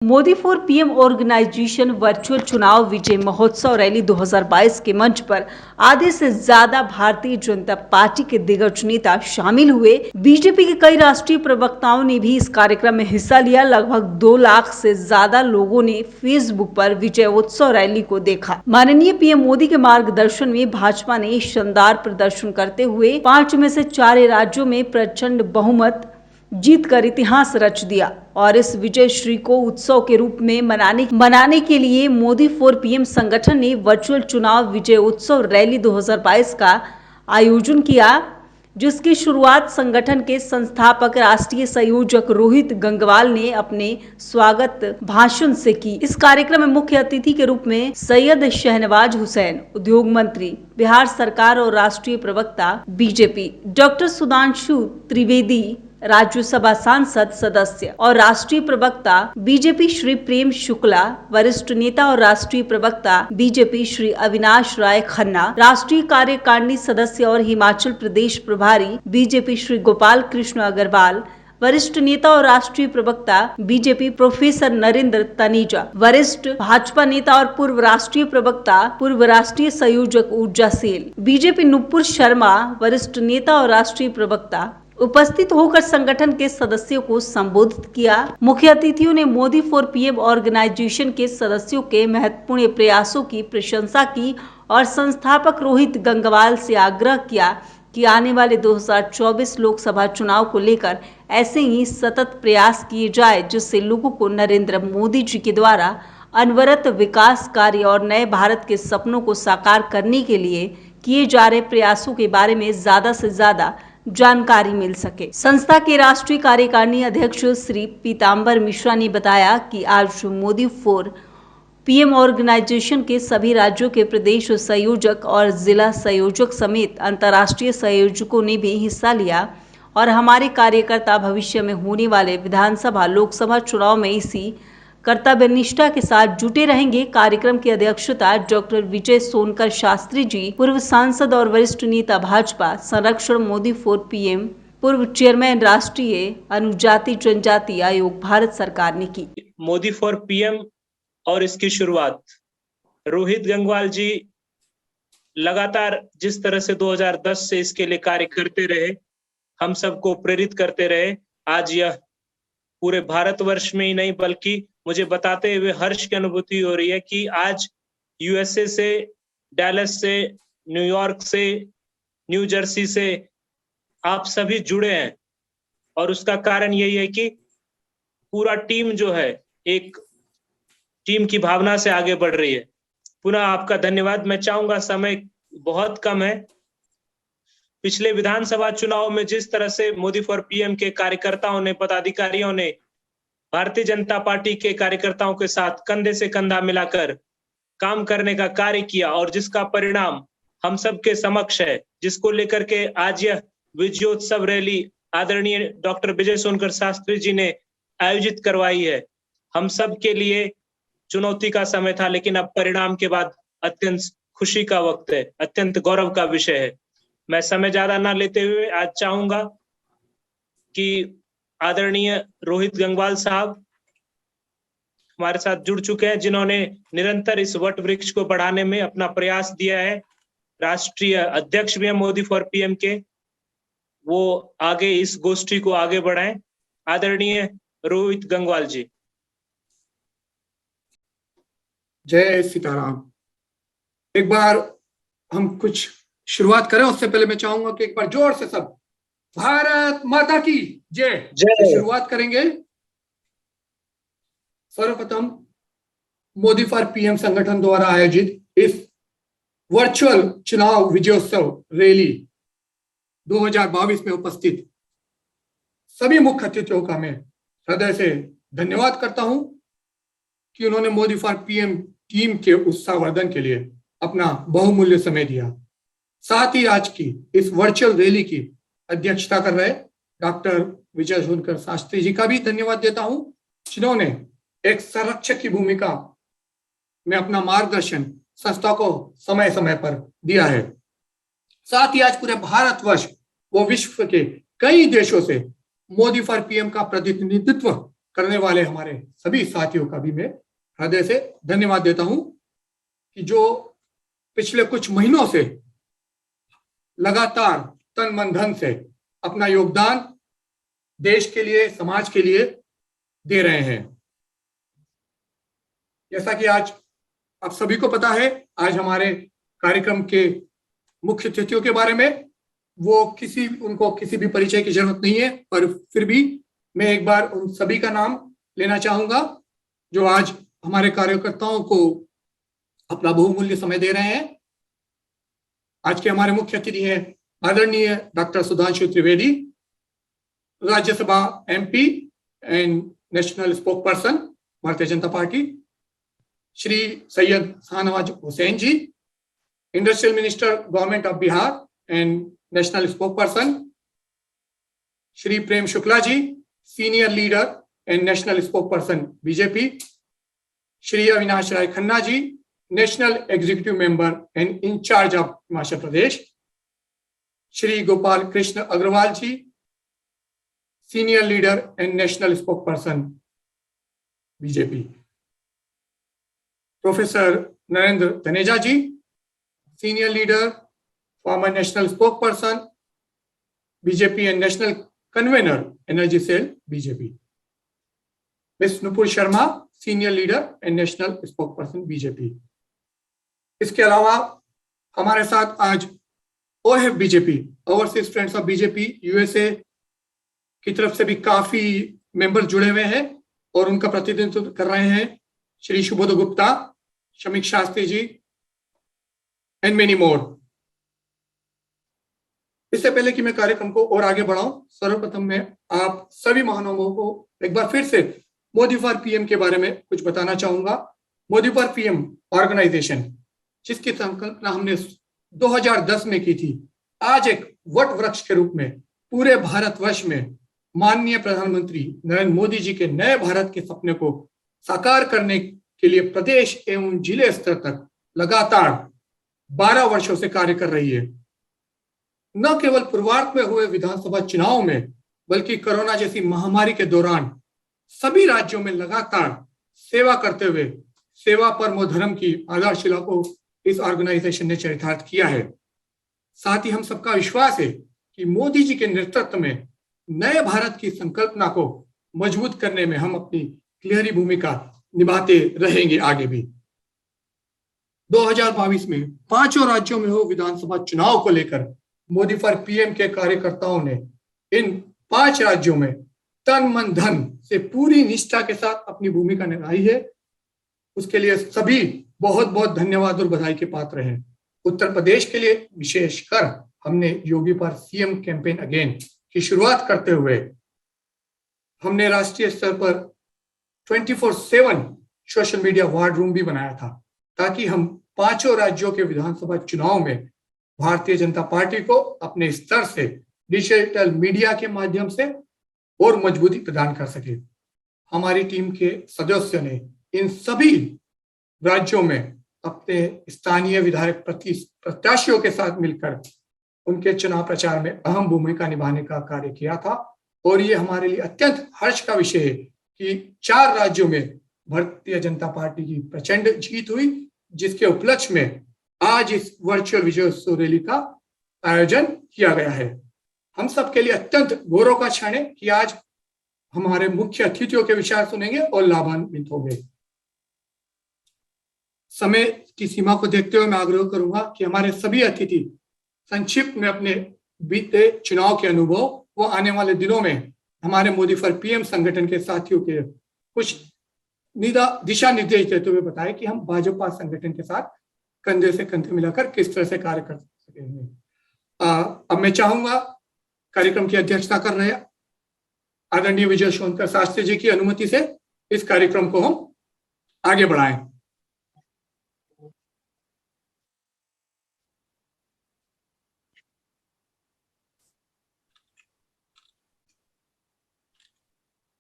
Modi for PM organisation virtual चुनाव विजय महोत्सव रैली 2022 के मंच पर आधे से ज्यादा भारतीय जनता पार्टी के दिग्गज नेता शामिल हुए। बीजेपी के कई राष्ट्रीय प्रवक्ताओं ने भी इस कार्यक्रम में हिस्सा लिया। लगभग 2 लाख से ज्यादा लोगों ने फेसबुक पर विजय उत्सव रैली को देखा। माननीय पीएम मोदी के मार्गदर्शन में भाजपा ने शानदार प्रदर्शन करते हुए 5 में से 4 राज्यों में प्रचंड बहुमत जीत कर इतिहास रच दिया और इस विजय श्री को उत्सव के रूप में मनाने के लिए मोदी फॉर पीएम संगठन ने वर्चुअल चुनाव विजय उत्सव रैली 2022 का आयोजन किया, जिसकी शुरुआत संगठन के संस्थापक राष्ट्रीय संयोजक रोहित गंगवाल ने अपने स्वागत भाषण से की। इस कार्यक्रम में मुख्य अतिथि के रूप में सैयद शहनवाज हुसैन, उद्योग मंत्री बिहार सरकार और राष्ट्रीय प्रवक्ता बीजेपी डॉक्टर सुधांशु त्रिवेदी, राज्यसभा सांसद सदस्य और राष्ट्रीय प्रवक्ता बीजेपी श्री प्रेम शुक्ला, वरिष्ठ नेता और राष्ट्रीय प्रवक्ता बीजेपी श्री अविनाश राय खन्ना, राष्ट्रीय कार्यकारिणी सदस्य और हिमाचल प्रदेश प्रभारी बीजेपी श्री गोपाल कृष्ण अग्रवाल, वरिष्ठ नेता और राष्ट्रीय प्रवक्ता बीजेपी प्रोफेसर नरेंद्र तनेजा, वरिष्ठ भाजपा नेता और पूर्व राष्ट्रीय प्रवक्ता पूर्व राष्ट्रीय संयोजक ऊर्जा सेल बीजेपी नुपुर शर्मा, वरिष्ठ नेता और राष्ट्रीय प्रवक्ता उपस्थित होकर संगठन के सदस्यों को संबोधित किया। मुख्य अतिथियों ने मोदी फॉर पीएम ऑर्गेनाइजेशन के सदस्यों के महत्वपूर्ण प्रयासों की प्रशंसा की और संस्थापक रोहित गंगवाल से आग्रह किया कि आने वाले 2024 लोकसभा चुनाव को लेकर ऐसे ही सतत प्रयास किए जाए, जिससे लोगों को नरेंद्र मोदी जी के द्वारा अनवरत विकास कार्य और नए भारत के सपनों को साकार करने के लिए किए जा रहे प्रयासों के बारे में ज्यादा से ज्यादा जानकारी मिल सके। संस्था के राष्ट्रीय कार्यकारिणी अध्यक्ष श्री पीतांबर मिश्रा ने बताया कि आज मोदी फॉर पीएम ऑर्गेनाइजेशन के सभी राज्यों के प्रदेश संयोजक और जिला संयोजक समेत अंतर्राष्ट्रीय संयोजकों ने भी हिस्सा लिया और हमारे कार्यकर्ता भविष्य में होने वाले विधानसभा लोकसभा चुनाव में इसी कर्तव्य निष्ठा के साथ जुटे रहेंगे। कार्यक्रम की अध्यक्षता डॉक्टर विजय सोनकर शास्त्री जी, पूर्व सांसद और वरिष्ठ नेता भाजपा संरक्षण मोदी फॉर पीएम, पूर्व चेयरमैन राष्ट्रीय अनुजाति जनजाति आयोग भारत सरकार ने की। मोदी फॉर पीएम और इसकी शुरुआत रोहित गंगवाल जी लगातार जिस तरह से 2010 से इसके लिए कार्य करते रहे, हम सबको प्रेरित करते रहे, आज यह पूरे भारतवर्ष में ही नहीं बल्कि मुझे बताते हुए हर्ष की अनुभूति हो रही है कि आज यूएसए से, डैलस से, न्यूयॉर्क से, न्यू जर्सी से आप सभी जुड़े हैं और उसका कारण यही है कि पूरा टीम जो है एक टीम की भावना से आगे बढ़ रही है। पुनः आपका धन्यवाद। मैं चाहूंगा, समय बहुत कम है। पिछले विधानसभा चुनाव में जिस तरह से मोदी फॉर पीएम के कार्यकर्ताओं ने, पदाधिकारियों ने भारतीय जनता पार्टी के कार्यकर्ताओं के साथ कंधे से कंधा मिलाकर काम करने का कार्य किया और जिसका परिणाम हम सबके समक्ष है, जिसको लेकर के आज यह विजयोत्सव रैली आदरणीय डॉक्टर विजय सोनकर शास्त्री जी ने आयोजित करवाई है, हम सब के लिए चुनौती का समय था, लेकिन अब परिणाम के बाद अत्यंत खुशी का वक्त है, अत्यंत गौरव का विषय है। मैं समय ज्यादा ना लेते हुए आज चाहूंगा कि आदरणीय रोहित गंगवाल साहब हमारे साथ जुड़ चुके हैं, जिन्होंने निरंतर इस वट वृक्ष को बढ़ाने में अपना प्रयास दिया है। राष्ट्रीय अध्यक्ष भी हैं मोदी फॉर पीएम के, वो आगे इस गोष्ठी को आगे बढ़ाएं। आदरणीय रोहित गंगवाल जी। जय सीताराम। एक बार हम कुछ शुरुआत करें, उससे पहले मैं चाहूंगा कि एक बार जोर से सब भारत माता की जय जय शुरुआत करेंगे। सर्वप्रथम मोदी फॉर पीएम संगठन द्वारा आयोजित इस वर्चुअल चुनाव विजयोत्सव रैली 2022 में उपस्थित सभी मुख्य अतिथियों का मैं हृदय से धन्यवाद करता हूं कि उन्होंने मोदी फॉर पीएम टीम के उत्साहवर्धन के लिए अपना बहुमूल्य समय दिया। साथ ही आज की इस वर्चुअल रैली की अध्यक्षता कर रहे डॉक्टर विजय सोनकर शास्त्री जी का भी धन्यवाद देता हूं, जिन्होंने एक संरक्षक की भूमिका में अपना मार्गदर्शन संस्था को समय समय पर दिया है। साथ ही आज पूरे भारतवर्ष व विश्व के कई देशों से मोदी फॉर पीएम का प्रतिनिधित्व करने वाले हमारे सभी साथियों का भी मैं हृदय से धन्यवाद देता हूं कि जो पिछले कुछ महीनों से लगातार तन मन धन से अपना योगदान देश के लिए, समाज के लिए दे रहे हैं। जैसा कि आज आप सभी को पता है, आज हमारे कार्यक्रम के मुख्य अतिथियों के बारे में उनको किसी भी परिचय की जरूरत नहीं है, पर फिर भी मैं एक बार उन सभी का नाम लेना चाहूंगा जो आज हमारे कार्यकर्ताओं को अपना बहुमूल्य समय दे रहे हैं। आज के हमारे मुख्य अतिथि हैं आदरणीय doctor Sudhanshu Trivedi, Rajya Sabha MP and national spokesperson Bharatiya Janata Party. Shri Syed Shahnawaz Hussain ji, industrial minister government of Bihar and national spokesperson. Shri Prem Shukla ji, senior leader and national spokesperson BJP. Shri Avinash Rai Khanna ji, national executive member and incharge of Himachal Pradesh. Shri Gopal Krishna Agarwal ji, senior leader and national spokesperson BJP. Professor Narendra Taneja ji, senior leader, former national spokesperson BJP and national convener energy cell BJP. Miss Nupur Sharma, senior leader and national spokesperson BJP. इसके अलावा हमारे साथ आज OF BJP, overseas friends of BJP USA की तरफ से भी काफी मेंबर जुड़े हुए हैं और उनका प्रतिनिधित्व कर रहे हैं Shri Subodh Gupta, Shamik Shastri ji and many more. इससे पहले कि मैं कार्यक्रम को और आगे बढ़ाऊं, सर्वप्रथम मैं आप सभी महानुभावों को एक बार फिर से मोदी फॉर पीएम के बारे में कुछ बताना चाहूंगा। मोदी फॉर पीएम ऑर्गेनाइजेशन, जिसकी संकल्पना हमने 2010 में की थी, आज एक वट वृक्ष के रूप में पूरे भारतवर्ष में माननीय प्रधानमंत्री नरेंद्र मोदी जी के नए भारत के सपने को साकार करने के लिए प्रदेश एवं जिले स्तर तक लगातार 12 वर्षों से कार्य कर रही है। न केवल पूर्वार्ध में हुए विधानसभा चुनाव में, बल्कि कोरोना जैसी महामारी के दौरान सभी राज्यों में लगातार सेवा करते हुए सेवा परमो धर्म की आधारशिला को इस ऑर्गेनाइजेशन ने चरितार्थ किया है। साथ ही हम सबका विश्वास है कि मोदी जी के नेतृत्व में नए भारत की संकल्पना को मजबूत करने में हम अपनी क्लियरी भूमिका निभाते रहेंगे आगे भी। 2022 में 5 राज्यों में हो विधानसभा चुनाव को लेकर मोदी फॉर पीएम के कार्यकर्ताओं ने इन 5 राज्यों में तन मन धन से पूरी निष्ठा के साथ अपनी भूमिका निभाई है। उसके लिए सभी बहुत बहुत धन्यवाद और बधाई के पात्र हैं। उत्तर प्रदेश के लिए विशेषकर हमने योगी पर सीएम कैंपेन अगेन की शुरुआत करते हुए हमने राष्ट्रीय स्तर पर 24/7 सोशल मीडिया वार रूम भी बनाया था, ताकि हम 5 राज्यों के विधानसभा चुनाव में भारतीय जनता पार्टी को अपने स्तर से डिजिटल मीडिया के माध्यम से और मजबूती प्रदान कर सके। हमारी टीम के सदस्यों ने इन सभी राज्यों में अपने स्थानीय विधायक प्रत्याशियों के साथ मिलकर उनके चुनाव प्रचार में अहम भूमिका निभाने का कार्य किया था। और ये हमारे लिए अत्यंत हर्ष का विषय है कि 4 राज्यों में भारतीय जनता पार्टी की प्रचंड जीत हुई, जिसके उपलक्ष्य में आज इस वर्चुअल विजयोत्सव रैली का आयोजन किया गया है। हम सबके लिए अत्यंत गौरव का क्षण है कि आज हमारे मुख्य अतिथियों के विचार सुनेंगे और लाभान्वित होंगे। समय की सीमा को देखते हुए मैं आग्रह करूंगा कि हमारे सभी अतिथि संक्षिप्त में अपने बीते चुनाव के अनुभव व आने वाले दिनों में हमारे मोदी फॉर पीएम संगठन के साथियों के कुछ दिशा निर्देश देते हुए बताएं कि हम भाजपा संगठन के साथ कंधे से कंधे मिलाकर किस तरह से कार्य कर सकेंगे। अब मैं चाहूंगा कार्यक्रम की अध्यक्षता कर रहे आदरणीय विजय सोनकर शास्त्री जी की अनुमति से इस कार्यक्रम को हम आगे बढ़ाएं।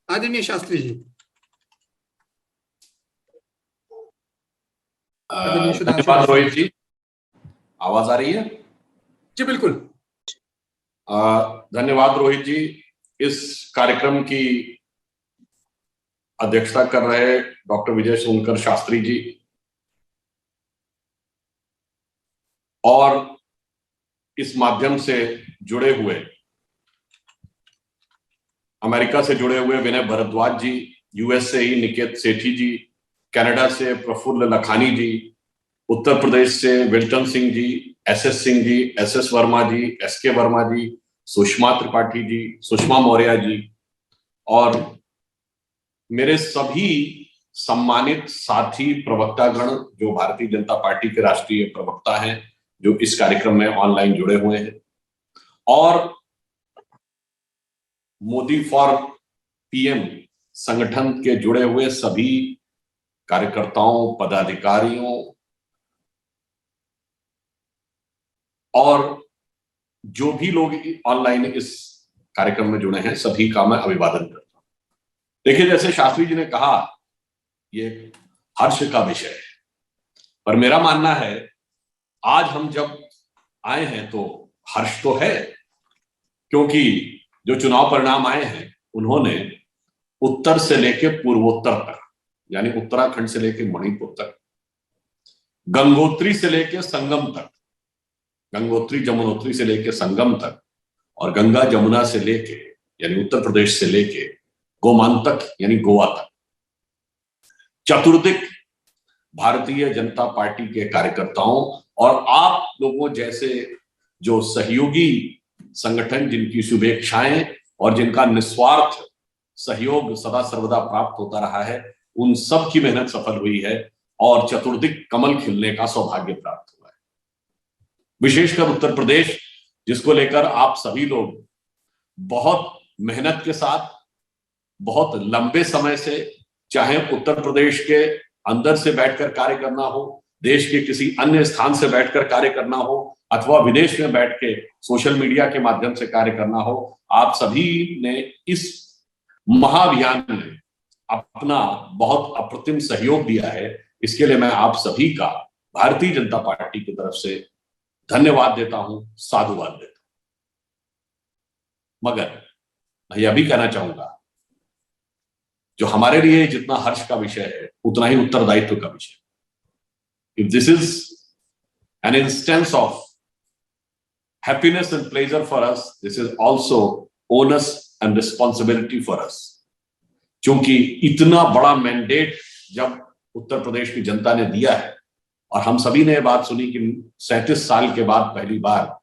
आदरणीय शास्त्री जी। धन्यवाद रोहित जी। आवाज आ रही है? जी बिल्कुल। धन्यवाद रोहित जी। इस कार्यक्रम की अध्यक्षता कर रहे डॉक्टर विजय सोनकर शास्त्री जी और इस माध्यम से जुड़े हुए अमेरिका से जुड़े हुए विनय भारद्वाज जी, यूएस से ही निकेत सेठी जी, कनाडा से प्रफुल्ल लखानी जी, उत्तर प्रदेश से Wilton Singh ji, SS Singh ji, SS Verma जी, एसके वर्मा जी, सुषमा त्रिपाठी जी, सुषमा मौर्य जी और मेरे सभी सम्मानित साथी प्रवक्तागण जो भारतीय जनता पार्टी के राष्ट्रीय प्रवक्ता हैं, जो इस कार्यक्रम में ऑनलाइन जुड़े हुए हैं, और मोदी फॉर पीएम संगठन के जुड़े हुए सभी कार्यकर्ताओं, पदाधिकारियों और जो भी लोग ऑनलाइन इस कार्यक्रम में जुड़े हैं, सभी का मैं अभिवादन करता हूं। देखिए, जैसे शास्त्री जी ने कहा, ये हर्ष का विषय है, पर मेरा मानना है आज हम जब आए हैं तो हर्ष तो है, क्योंकि जो चुनाव परिणाम आए हैं उन्होंने उत्तर से लेकर पूर्वोत्तर तक, यानी उत्तराखंड से लेकर मणिपुर तक, गंगोत्री से लेकर संगम तक, गंगोत्री जमुनोत्री से लेकर संगम तक, और गंगा जमुना से लेके यानी उत्तर प्रदेश से लेके गोमांतक यानी गोवा तक, चतुर्दिक भारतीय जनता पार्टी के कार्यकर्ताओं और आप लोगों जैसे जो सहयोगी संगठन, जिनकी शुभेच्छाएं और जिनका निस्वार्थ सहयोग सदा सर्वदा प्राप्त होता रहा है, उन सब की मेहनत सफल हुई है और चतुर्दिक कमल खिलने का सौभाग्य प्राप्त हुआ है। विशेषकर उत्तर प्रदेश, जिसको लेकर आप सभी लोग बहुत मेहनत के साथ, बहुत लंबे समय से, चाहे उत्तर प्रदेश के अंदर से बैठकर कार्य करना हो, देश के किसी अन्य स्थान से बैठकर कार्य करना हो, अथवा विदेश में बैठ के सोशल मीडिया के माध्यम से कार्य करना हो, आप सभी ने इस महाअभियान में अपना बहुत अप्रतिम सहयोग दिया है। इसके लिए मैं आप सभी का भारतीय जनता पार्टी की तरफ से धन्यवाद देता हूं, साधुवाद देता हूं। मगर मैं यह भी कहना चाहूंगा, जो हमारे लिए जितना हर्ष का विषय है उतना ही उत्तरदायित्व का विषय है। If this is an instance of happiness and pleasure for us, this is also onus and responsibility for us. क्योंकि इतना बड़ा मैंडेट जब उत्तर प्रदेश की जनता ने दिया है, और हम सभी ने बात सुनी कि 37 साल के बाद पहली बार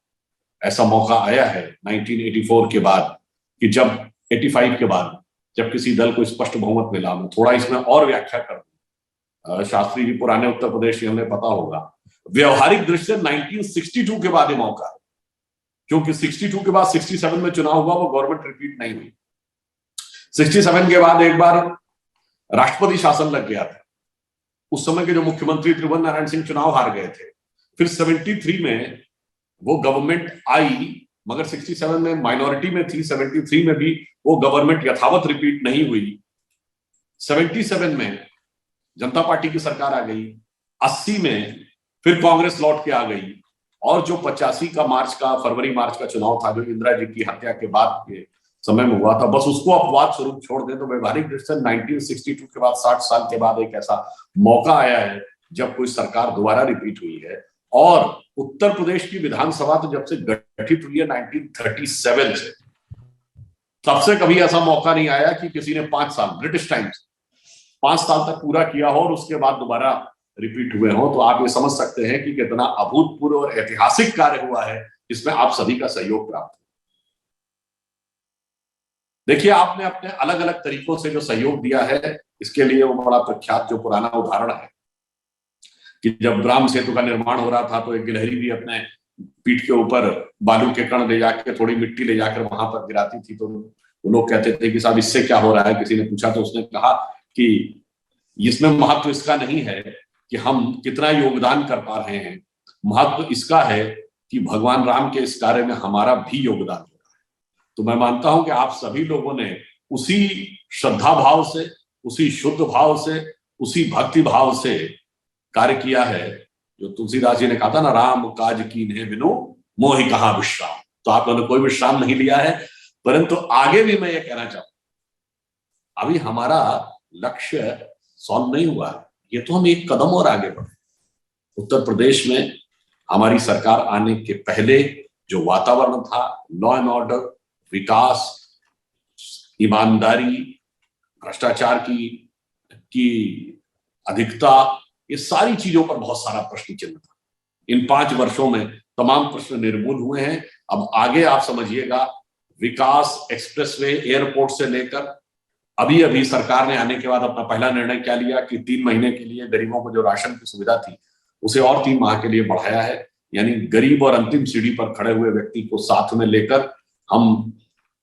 ऐसा मौका आया है 1984 के बाद, कि जब 85 के बाद जब किसी दल को स्पष्ट बहुमत मिला। मैं थोड़ा इसमें और व्याख्या कर दूं, शास्त्री जी पुराने उत्तर प्रदेश के, हमें पता होगा, व्यवहारिक दृष्टि से 1962 के बाद ये मौका है, क्योंकि 62 के बाद 67 में चुनाव हुआ, वो गवर्नमेंट रिपीट नहीं हुई। 67 के बाद एक बार राष्ट्रपति शासन लग गया था, उस समय के जो मुख्यमंत्री त्रिभुवन नारायण सिंह चुनाव हार गए थे। फिर 73 में वो गवर्नमेंट आई, मगर 67 में माइनॉरिटी में थी, 73 में भी वो गवर्नमेंट यथावत रिपीट नहीं हुई। 77 में जनता पार्टी की सरकार आ गई, 80 में फिर कांग्रेस लौट के आ गई, और जो 85 का फरवरी मार्च का चुनाव था, जो इंदिरा जी की हत्या के बाद के समय में हुआ था, बस उसको अपवाद स्वरूप छोड़ दें तो व्यवहारिक दृष्टि से 1962 के बाद 60 साल के बाद एक ऐसा मौका आया है जब कोई सरकार दोबारा रिपीट हुई है। और उत्तर प्रदेश की विधानसभा तो जब से गठित हुई है 1937 से, तब से कभी ऐसा मौका नहीं आया कि किसी ने 5 साल, ब्रिटिश टाइम्स 5 साल तक पूरा किया हो और उसके बाद दोबारा रिपीट हुए हो। तो आप ये समझ सकते हैं कि कितना अभूतपूर्व और ऐतिहासिक कार्य हुआ है, जिसमें आप सभी का सहयोग प्राप्त। देखिए, आपने अपने अलग अलग तरीकों से जो सहयोग दिया है, इसके लिए वो बड़ा प्रख्यात जो पुराना उदाहरण है कि जब राम सेतु का निर्माण हो रहा था तो एक गिलहरी भी अपने पीठ के ऊपर बालू के कण ले जाकर, थोड़ी मिट्टी ले जाकर वहां पर गिराती थी। तो लोग कहते थे कि साहब इससे क्या हो रहा है। किसी ने पूछा तो उसने कहा कि इसमें महत्व इसका नहीं है कि हम कितना योगदान कर पा रहे हैं, महत्व इसका है कि भगवान राम के इस कार्य में हमारा भी योगदान हो रहा है। तो मैं मानता हूं कि आप सभी लोगों ने उसी श्रद्धा भाव से, उसी शुद्ध भाव से, उसी भक्ति भाव से कार्य किया है। जो तुलसीदास जी ने कहा था ना, राम काज कीन्हे बिनु मोहि कहां विश्राम। तो आप लोगों ने कोई विश्राम नहीं लिया है, परंतु आगे भी मैं ये कहना चाहूं, अभी हमारा लक्ष्य सॉल्व नहीं हुआ है। ये तो हम एक कदम और आगे बढ़े। उत्तर प्रदेश में हमारी सरकार आने के पहले जो वातावरण था, लॉ एंड ऑर्डर, विकास, ईमानदारी, भ्रष्टाचार की अधिकता, ये सारी चीजों पर बहुत सारा प्रश्न चिन्ह था। इन 5 वर्षों में तमाम प्रश्न निर्मूल हुए हैं। अब आगे आप समझिएगा, विकास, एक्सप्रेसवे, एयरपोर्ट से लेकर अभी अभी सरकार ने आने के बाद अपना पहला निर्णय क्या लिया कि 3 महीने के लिए गरीबों को जो राशन की सुविधा थी उसे और 3 माह के लिए बढ़ाया है। यानी गरीब और अंतिम सीढ़ी पर खड़े हुए व्यक्ति को साथ में लेकर हम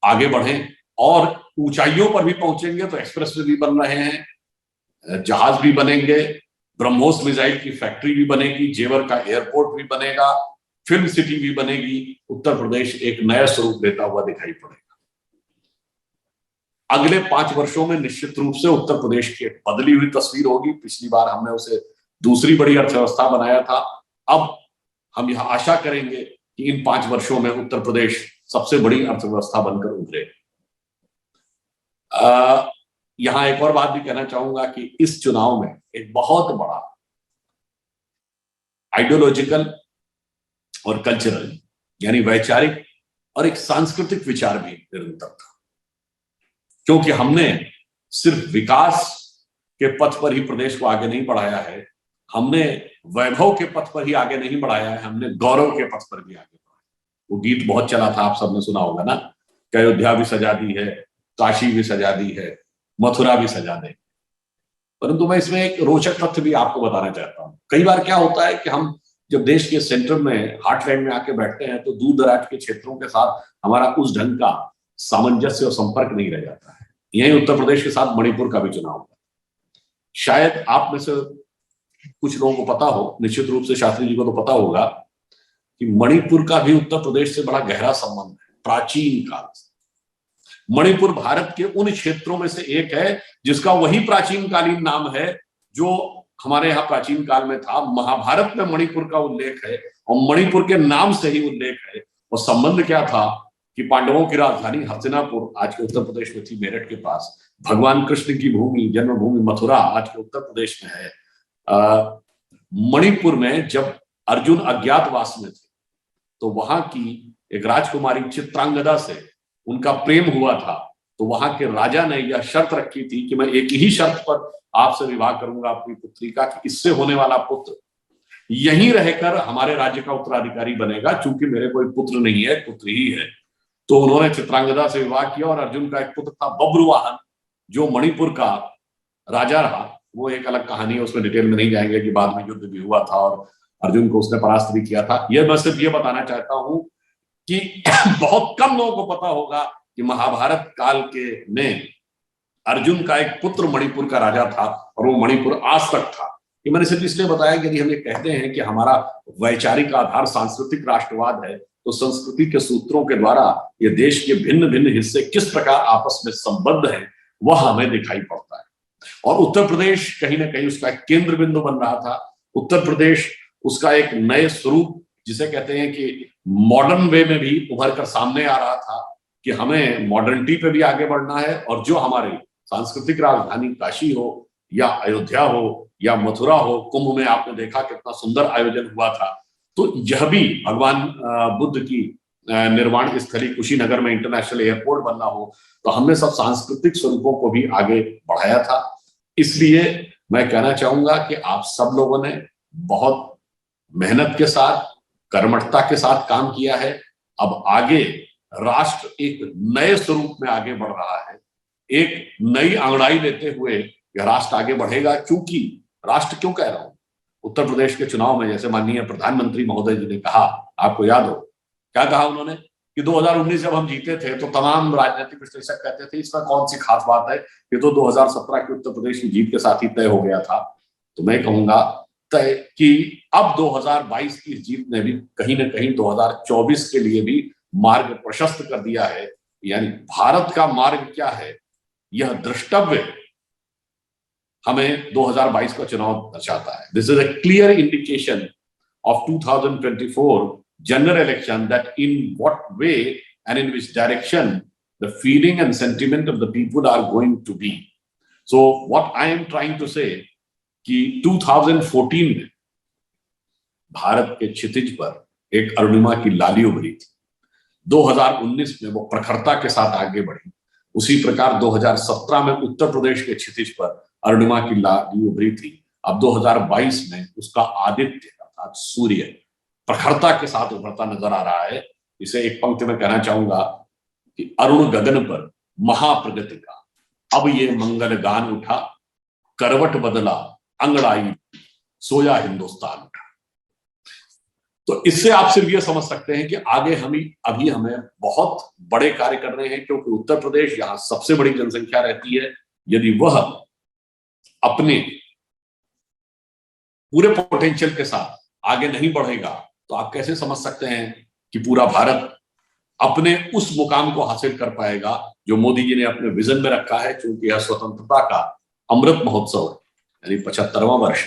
आगे बढ़ें और ऊंचाइयों पर भी पहुंचेंगे। तो एक्सप्रेसवे भी बन रहे हैं, जहाज भी बनेंगे, ब्रह्मोस मिसाइल की फैक्ट्री भी बनेगी, जेवर का एयरपोर्ट भी बनेगा, फिल्म सिटी भी बनेगी। उत्तर प्रदेश एक नया स्वरूप लेता हुआ दिखाई पड़ेगा। अगले 5 वर्षों में निश्चित रूप से उत्तर प्रदेश की एक बदली हुई तस्वीर होगी। पिछली बार हमने उसे दूसरी बड़ी अर्थव्यवस्था बनाया था। अब हम यह आशा करेंगे कि इन 5 वर्षों में उत्तर प्रदेश सबसे बड़ी अर्थव्यवस्था बनकर उभरे। यहां एक और बात भी कहना चाहूंगा कि इस चुनाव में एक बहुत बड़ा आइडियोलॉजिकल और कल्चरल यानी वैचारिक और एक सांस्कृतिक विचार भी निरंतर था, क्योंकि हमने सिर्फ विकास के पथ पर ही प्रदेश को आगे नहीं बढ़ाया है, हमने वैभव के पथ पर ही आगे नहीं बढ़ाया है, हमने गौरव के पथ पर भी आगे बढ़ाया। वो गीत बहुत चला था, आप सबने सुना होगा ना, कि अयोध्या भी सजा दी है, काशी भी सजा दी है, मथुरा भी सजा दे। परंतु मैं इसमें एक रोचक तथ्य भी आपको बताना चाहता हूं। कई बार क्या होता है कि हम जब देश के सेंटर में, हार्टलैंड में आके बैठते हैं तो दूर दराज के क्षेत्रों के साथ हमारा उस ढंग का सामंजस्य और संपर्क नहीं रह जाता है। यही उत्तर प्रदेश के साथ मणिपुर का भी चुनाव हुआ। शायद आप में से कुछ लोगों को पता हो, निश्चित रूप से शास्त्री जी को तो पता होगा कि मणिपुर का भी उत्तर प्रदेश से बड़ा गहरा संबंध है, प्राचीन काल से। मणिपुर भारत के उन क्षेत्रों में से एक है जिसका वही प्राचीन कालीन नाम है जो हमारे यहाँ प्राचीन काल में था। महाभारत में मणिपुर का उल्लेख है और मणिपुर के नाम से ही उल्लेख है। और संबंध क्या था कि पांडवों की राजधानी हस्तिनापुर आज के उत्तर प्रदेश में थी, मेरठ के पास। भगवान कृष्ण की भूमि, जन्मभूमि मथुरा आज के उत्तर प्रदेश में है। मणिपुर में जब अर्जुन अज्ञातवास में थे तो वहां की एक राजकुमारी चित्रांगदा से उनका प्रेम हुआ था। तो वहां के राजा ने यह शर्त रखी थी कि मैं एक ही शर्त पर आपसे विवाह करूंगा अपनी पुत्री का, कि इससे होने वाला पुत्र यहीं रहकर हमारे राज्य का उत्तराधिकारी बनेगा, चूंकि मेरे कोई पुत्र नहीं है, पुत्री ही है। तो उन्होंने चित्रांगदा से विवाह किया और अर्जुन का एक पुत्र था बब्रुवाहन, जो मणिपुर का राजा रहा। वो एक अलग कहानी है, उसमें डिटेल में नहीं जाएंगे कि बाद में युद्ध भी हुआ था और अर्जुन को उसने परास्त भी किया था। यह मैं सिर्फ ये बताना चाहता हूं कि बहुत कम लोगों को पता होगा कि महाभारत काल के में अर्जुन का एक पुत्र मणिपुर का राजा था और वो मणिपुर आज तक था। ये मैंने सिर्फ इसलिए बताया कि यदि हम ये कहते हैं कि हमारा वैचारिक आधार सांस्कृतिक राष्ट्रवाद है, तो संस्कृति के सूत्रों के द्वारा ये देश के भिन्न भिन्न हिस्से किस प्रकार आपस में संबद्ध हैं वह हमें दिखाई पड़ता है। और उत्तर प्रदेश कहीं ना कहीं उसका एक केंद्र बिंदु बन रहा था। उत्तर प्रदेश उसका एक नए स्वरूप, जिसे कहते हैं कि मॉडर्न वे में भी उभर कर सामने आ रहा था कि हमें मॉडर्निटी पे भी आगे बढ़ना है। और जो हमारी सांस्कृतिक राजधानी काशी हो या अयोध्या हो या मथुरा हो, कुंभ में आपने देखा कितना सुंदर आयोजन हुआ था, तो यह भी भगवान बुद्ध की निर्वाण स्थली कुशीनगर में इंटरनेशनल एयरपोर्ट बनना हो, तो हमने सब सांस्कृतिक स्वरूपों को भी आगे बढ़ाया था। इसलिए मैं कहना चाहूंगा कि आप सब लोगों ने बहुत मेहनत के साथ, कर्मठता के साथ काम किया है। अब आगे राष्ट्र एक नए स्वरूप में आगे बढ़ रहा है, एक नई अंगड़ाई लेते हुए यह राष्ट्र आगे बढ़ेगा। क्योंकि राष्ट्र क्यों कह रहा हूं, उत्तर प्रदेश के चुनाव में जैसे माननीय प्रधानमंत्री महोदय जी ने कहा, आपको याद हो क्या कहा उन्होंने कि 2019 जब हम जीते थे तो तमाम राजनीतिक विश्लेषक कहते थे इसमें कौन सी खास बात है, ये तो 2017 की उत्तर प्रदेश की जीत के साथ ही तय हो गया था। तो मैं कहूंगा तय कि अब 2022 की जीत ने भी कहीं ना कहीं 2024 के लिए भी मार्ग प्रशस्त कर दिया है। यानी भारत का मार्ग क्या है, यह द्रष्टव्य हमें 2022 का चुनाव दर्शाता है। This is a clear indication of 2024 general election that in what way and in which direction the feeling and sentiment of the people are going to be. So what I am trying to say कि 2014 में भारत के क्षितिज पर एक अरुणिमा की लाली उभरी थी। 2019 में वो प्रखरता के साथ आगे बढ़ी। उसी प्रकार 2017 में उत्तर प्रदेश के क्षितिज पर अरुणिमा की लाली उभरी थी। अब 2022 में उसका आदित्य अर्थात सूर्य प्रखरता के साथ उभरता नजर आ रहा है। इसे एक पंक्ति में कहना चाहूंगा कि अरुण गगन पर महाप्रगति का अब ये मंगल गान उठा, करवट बदला अंगड़ाई सोया हिंदुस्तान उठा। तो इससे आप सिर्फ ये समझ सकते हैं कि आगे अभी हमें बहुत बड़े कार्य कर रहे हैं, क्योंकि उत्तर प्रदेश यहाँ सबसे बड़ी जनसंख्या रहती है। यदि वह अपने पूरे पोटेंशियल के साथ आगे नहीं बढ़ेगा तो आप कैसे समझ सकते हैं कि पूरा भारत अपने उस मुकाम को हासिल कर पाएगा जो मोदी जी ने अपने विजन में रखा है। क्योंकि यह स्वतंत्रता का अमृत महोत्सव यानी 75वां वर्ष,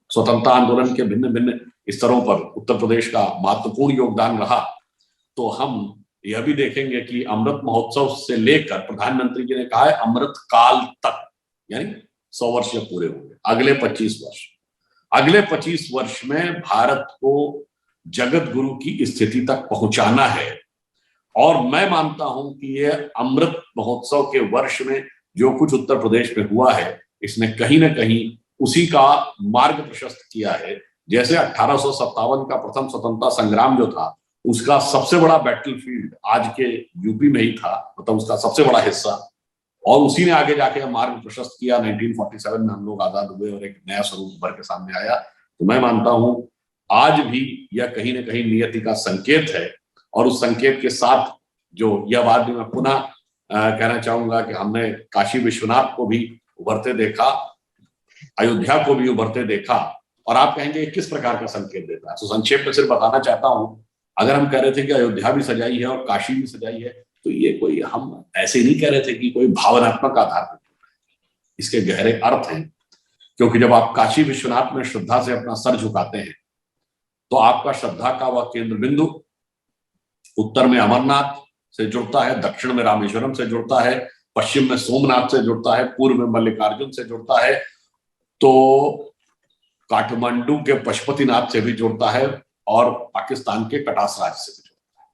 स्वतंत्रता आंदोलन के भिन्न भिन्न स्तरों पर उत्तर प्रदेश का महत्वपूर्ण योगदान रहा। तो हम यह भी देखेंगे कि अमृत महोत्सव से लेकर प्रधानमंत्री जी ने कहा है अमृत काल तक, यानी 100 वर्ष जब पूरे होंगे, अगले 25 वर्ष में भारत को जगत गुरु की स्थिति तक पहुंचाना है। और मैं मानता हूं कि यह अमृत महोत्सव के वर्ष में जो कुछ उत्तर प्रदेश में हुआ है, इसने कहीं ना कहीं उसी का मार्ग प्रशस्त किया है। जैसे 1857 का प्रथम स्वतंत्रता संग्राम जो था, उसका सबसे बड़ा बैटलफील्ड आज के यूपी में ही था, मतलब उसका सबसे बड़ा हिस्सा, और उसी ने आगे जाके मार्ग प्रशस्त किया। 1947 में हम लोग आजाद हुए और एक नया स्वरूप उभर के सामने आया। तो मैं मानता हूं आज भी यह कहीं ना कहीं नियति का संकेत है। और उस संकेत के साथ जो यह बात भी मैं पुनः कहना चाहूंगा कि हमने काशी विश्वनाथ को भी उभरते देखा, अयोध्या को भी उभरते देखा। और आप कहेंगे किस प्रकार का संकेत देता है, तो संक्षेप में सिर्फ बताना चाहता हूं, अगर हम कह रहे थे कि अयोध्या भी सजाई है और काशी भी सजाई है, तो ये कोई हम ऐसे नहीं कह रहे थे कि कोई भावनात्मक आधार पर, इसके गहरे अर्थ हैं। क्योंकि जब आप काशी विश्वनाथ में श्रद्धा से अपना सर झुकाते हैं तो आपका श्रद्धा का वह केंद्र बिंदु उत्तर में अमरनाथ से जुड़ता है, दक्षिण में रामेश्वरम से जुड़ता है, पश्चिम में सोमनाथ से जुड़ता है, पूर्व में मल्लिकार्जुन से जुड़ता है, तो काठमांडू के पशुपतिनाथ से भी जुड़ता है और पाकिस्तान के कटास राज्य से भी जुड़ता है।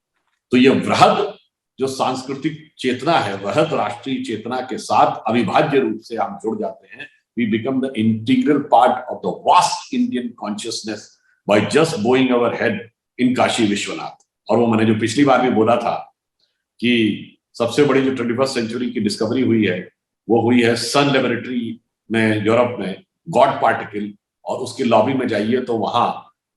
तो यह वृहद जो सांस्कृतिक चेतना है, वृहद राष्ट्रीय चेतना के साथ अविभाज्य रूप से हम जुड़ जाते हैं। We become the integral part of the vast Indian consciousness by just bowing our head in Kashi Vishwanath. और वो मैंने जो पिछली बार भी बोला था कि सबसे बड़ी जो 21st सेंचुरी की डिस्कवरी हुई है वो हुई है सन लेबोरेटरी में, यूरोप में, गॉड पार्टिकल। और उसकी लॉबी में जाइए तो वहां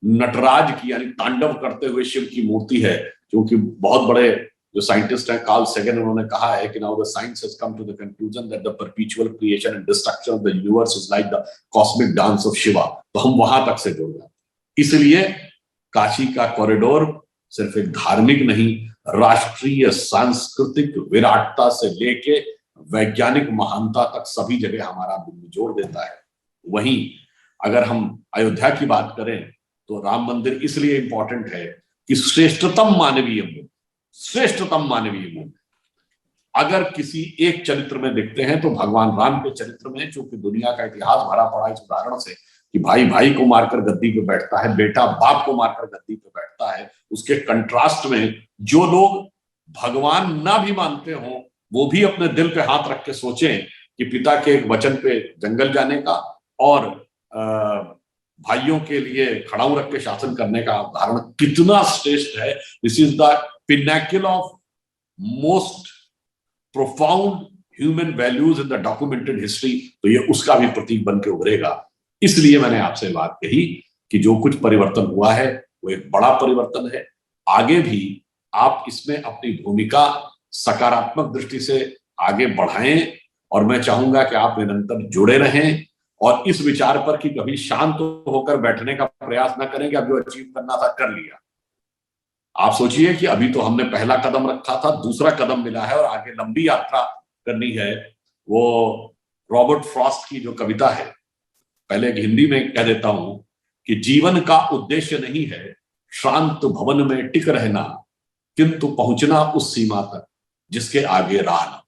नटराज की यानी तांडव करते हुए शिव की मूर्ति है। क्योंकि बहुत बड़े जो साइंटिस्ट हैं, कार्ल सेगन, उन्होंने कहा है कि now the science has come to the conclusion that the perpetual creation and destruction of the universe is like the cosmic dance of Shiva. तो हम वहां तक से जुड़ गए। इसलिए काशी का कॉरिडोर सिर्फ एक धार्मिक नहीं, राष्ट्रीय सांस्कृतिक विराटता से लेके वैज्ञानिक महानता तक सभी जगह हमारा बिंदु जोड़ देता है। वहीं अगर हम अयोध्या की बात करें तो राम मंदिर इसलिए इंपॉर्टेंट है कि श्रेष्ठतम मानवीय मूल्य अगर किसी एक चरित्र में दिखते हैं तो भगवान राम के चरित्र में, चूंकि दुनिया का इतिहास भरा पड़ा इस उदाहरण से कि भाई भाई को मारकर गद्दी पे बैठता है, बेटा बाप को मारकर गद्दी पे बैठता है। उसके कंट्रास्ट में जो लोग भगवान ना भी मानते हो वो भी अपने दिल पे हाथ रख के सोचें कि पिता के एक वचन पे जंगल जाने का और भाइयों के लिए खड़ाऊ रख के शासन करने का उदाहरण कितना श्रेष्ठ है। This is the Pinnacle of most profound human values in the documented history. तो ये उसका भी प्रतीक बन के उभरेगा। इसलिए मैंने आपसे बात कही कि जो कुछ परिवर्तन हुआ है वो एक बड़ा परिवर्तन है। आगे भी आप इसमें अपनी भूमिका सकारात्मक दृष्टि से आगे बढ़ाएं और मैं चाहूंगा कि आप निरंतर जुड़े रहें और इस विचार पर कि कभी शांत होकर बैठने का प्रयास न करें कि अब जो अचीव करना था कर लिया। आप सोचिए कि अभी तो हमने पहला कदम रखा था, दूसरा कदम मिला है और आगे लंबी यात्रा करनी है। वो रॉबर्ट फ्रॉस्ट की जो कविता है, पहले एक हिंदी में कह देता हूं कि जीवन का उद्देश्य नहीं है शांत भवन में टिक रहना, किंतु पहुंचना उस सीमा तक जिसके आगे राह न।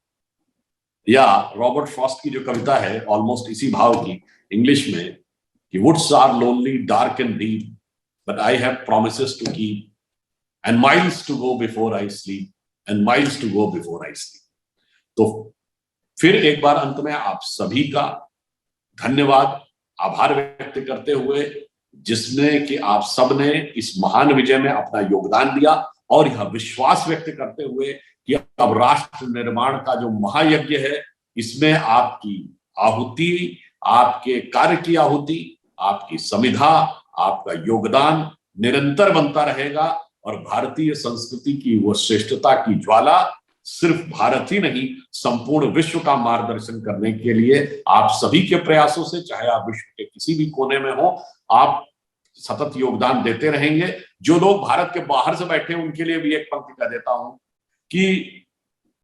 या रॉबर्ट फ्रॉस्ट की जो कविता है ऑलमोस्ट इसी भाव की इंग्लिश में कि woods are lonely dark and deep but I have promises to keep and miles to go before I sleep and miles to go before I sleep. तो फिर एक बार अंत में आप सभी का धन्यवाद आभार व्यक्त करते हुए, जिसने कि आप सब ने इस महान विजय में अपना योगदान दिया, और यह विश्वास व्यक्त करते हुए कि अब राष्ट्र निर्माण का जो महायज्ञ है इसमें आपकी आहुति, आपके कार्य की आहुति, आपकी समिधा, आपका योगदान निरंतर बनता रहेगा, और भारतीय संस्कृति की वो श्रेष्ठता की ज्वाला सिर्फ भारत ही नहीं संपूर्ण विश्व का मार्गदर्शन करने के लिए आप सभी के प्रयासों से, चाहे आप विश्व के किसी भी कोने में हो, आप सतत योगदान देते रहेंगे। जो लोग भारत के बाहर से बैठे हैं उनके लिए भी एक पंक्ति कह देता हूं कि